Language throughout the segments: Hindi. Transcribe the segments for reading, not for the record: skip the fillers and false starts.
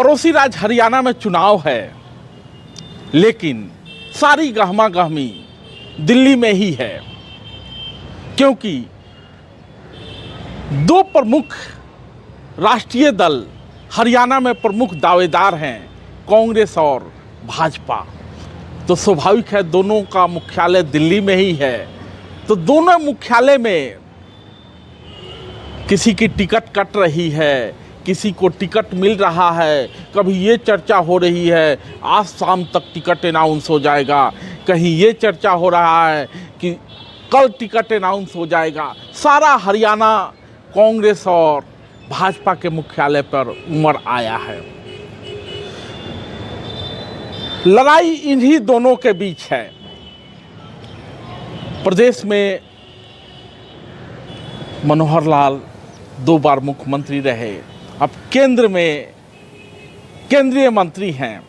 पड़ोसी राज्य हरियाणा में चुनाव है, लेकिन सारी गहमा गहमी दिल्ली में ही है, क्योंकि दो प्रमुख राष्ट्रीय दल हरियाणा में प्रमुख दावेदार हैं, कांग्रेस और भाजपा। तो स्वाभाविक है दोनों का मुख्यालय दिल्ली में ही है, तो दोनों मुख्यालय में किसी की टिकट कट रही है, किसी को टिकट मिल रहा है। कभी ये चर्चा हो रही है आज शाम तक टिकट अनाउंस हो जाएगा, कहीं ये चर्चा हो रहा है कि कल टिकट अनाउंस हो जाएगा। सारा हरियाणा कांग्रेस और भाजपा के मुख्यालय पर उमड़ आया है। लड़ाई इन्हीं दोनों के बीच है। प्रदेश में मनोहर लाल 2 बार मुख्यमंत्री रहे, अब केंद्र में केंद्रीय मंत्री हैं।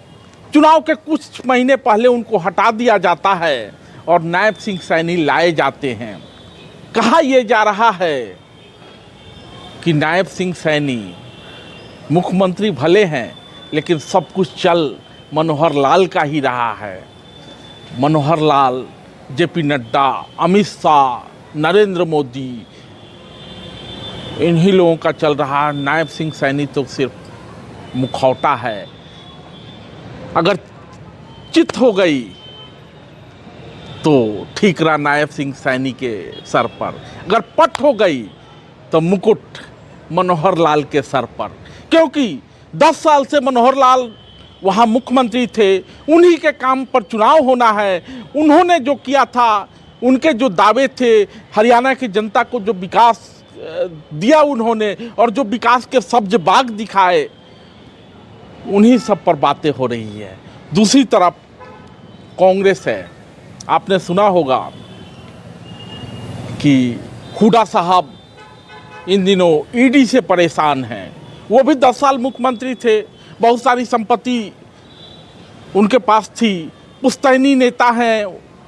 चुनाव के कुछ महीने पहले उनको हटा दिया जाता है और नायब सिंह सैनी लाए जाते हैं। कहा यह जा रहा है कि नायब सिंह सैनी मुख्यमंत्री भले हैं, लेकिन सब कुछ चल मनोहर लाल का ही रहा है। मनोहर लाल, जेपी नड्डा, अमित शाह, नरेंद्र मोदी, इन्हीं लोगों का चल रहा है। नायब सिंह सैनी तो सिर्फ मुखौटा है। अगर चित हो गई तो ठीक रहा नायब सिंह सैनी के सर पर, अगर पट हो गई तो मुकुट मनोहर लाल के सर पर, क्योंकि 10 साल से मनोहर लाल वहाँ मुख्यमंत्री थे, उन्हीं के काम पर चुनाव होना है। उन्होंने जो किया था, उनके जो दावे थे, हरियाणा की जनता को जो विकास दिया उन्होंने और जो विकास के सब्ज बाग दिखाए, उन्हीं सब पर बातें हो रही है। दूसरी तरफ कांग्रेस है। आपने सुना होगा कि हुड्डा साहब इन दिनों ईडी से परेशान हैं। वो भी 10 साल मुख्यमंत्री थे, बहुत सारी संपत्ति उनके पास थी, पुश्तैनी नेता हैं,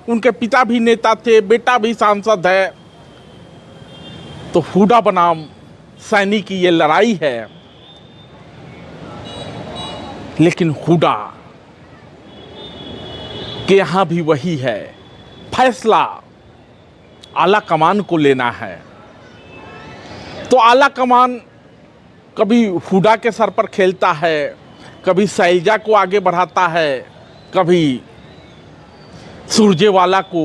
उनके पिता भी नेता थे, बेटा भी सांसद है। तो हुड्डा बनाम सैनी की ये लड़ाई है, लेकिन हुड्डा के यहाँ भी वही है, फैसला आला कमान को लेना है। तो आला कमान कभी हुड्डा के सर पर खेलता है, कभी शैलजा को आगे बढ़ाता है, कभी सुरजेवाला को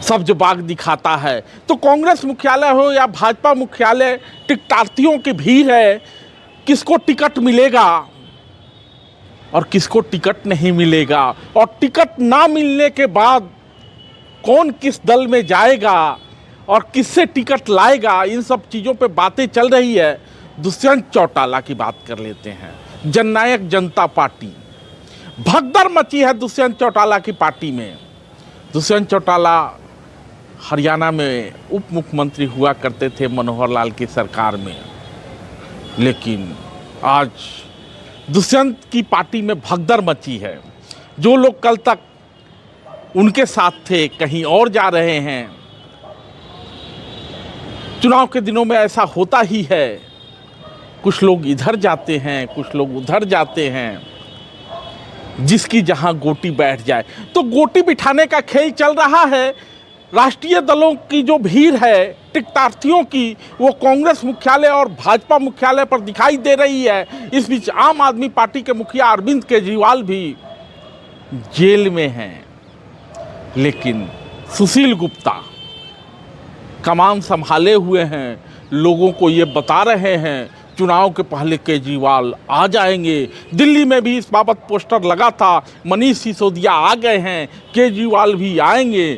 सब्ज बाग दिखाता है। तो कांग्रेस मुख्यालय हो या भाजपा मुख्यालय, टिकटार्थियों की भीड़ है। किसको टिकट मिलेगा और किसको टिकट नहीं मिलेगा, और टिकट ना मिलने के बाद कौन किस दल में जाएगा और किससे टिकट लाएगा, इन सब चीज़ों पे बातें चल रही है। दुष्यंत चौटाला की बात कर लेते हैं। जननायक जनता पार्टी, भगदड़ मची है दुष्यंत चौटाला की पार्टी में। दुष्यंत चौटाला हरियाणा में उप मुख्यमंत्री हुआ करते थे मनोहर लाल की सरकार में, लेकिन आज दुष्यंत की पार्टी में भगदड़ मची है। जो लोग कल तक उनके साथ थे कहीं और जा रहे हैं। चुनाव के दिनों में ऐसा होता ही है, कुछ लोग इधर जाते हैं, कुछ लोग उधर जाते हैं, जिसकी जहां गोटी बैठ जाए। तो गोटी बिठाने का खेल चल रहा है। राष्ट्रीय दलों की जो भीड़ है, टिकटार्थियों की, वो कांग्रेस मुख्यालय और भाजपा मुख्यालय पर दिखाई दे रही है। इस बीच आम आदमी पार्टी के मुखिया अरविंद केजरीवाल भी जेल में हैं, लेकिन सुशील गुप्ता कमान संभाले हुए हैं, लोगों को ये बता रहे हैं चुनाव के पहले केजरीवाल आ जाएंगे। दिल्ली में भी इस बाबत पोस्टर लगा था, मनीष सिसोदिया आ गए हैं, केजरीवाल भी आएंगे।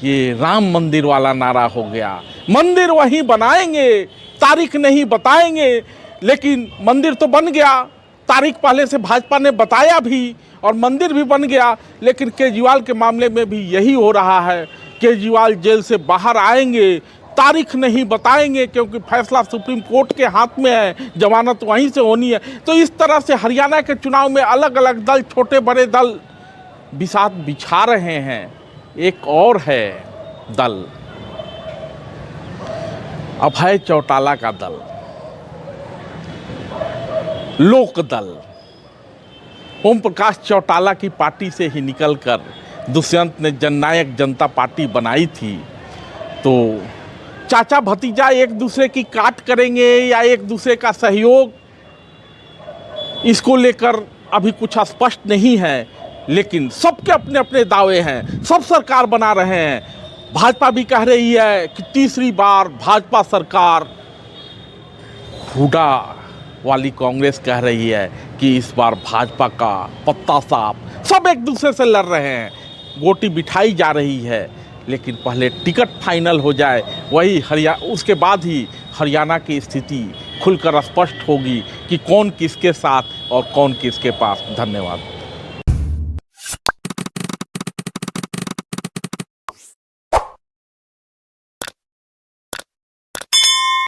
ये राम मंदिर वाला नारा हो गया। मंदिर वहीं बनाएंगे, तारीख नहीं बताएंगे, लेकिन मंदिर तो बन गया। तारीख पहले से भाजपा ने बताया भी और मंदिर भी बन गया। लेकिन केजरीवाल के मामले में भी यही हो रहा है। केजरीवाल जेल से बाहर आएंगे, तारीख नहीं बताएंगे, क्योंकि फैसला सुप्रीम कोर्ट के हाथ में है, जमानत वहीं से होनी है। तो इस तरह से हरियाणा के चुनाव में अलग अलग दल, छोटे बड़े दल बिसात बिछा रहे हैं। एक और है दल, अभय चौटाला का दल। लोकदल ओम प्रकाश चौटाला की पार्टी से ही निकलकर दुष्यंत ने जननायक जनता पार्टी बनाई थी, तो चाचा भतीजा एक दूसरे की काट करेंगे या एक दूसरे का सहयोग, इसको लेकर अभी कुछ स्पष्ट नहीं है। लेकिन सबके अपने अपने दावे हैं, सब सरकार बना रहे हैं। भाजपा भी कह रही है कि तीसरी बार भाजपा सरकार, हुड्डा वाली कांग्रेस कह रही है कि इस बार भाजपा का पत्ता साफ। सब एक दूसरे से लड़ रहे हैं, गोटी बिठाई जा रही है। लेकिन पहले टिकट फाइनल हो जाए, वही उसके बाद ही हरियाणा की स्थिति खुलकर स्पष्ट होगी कि कौन किसके साथ और कौन किसके पास। धन्यवाद।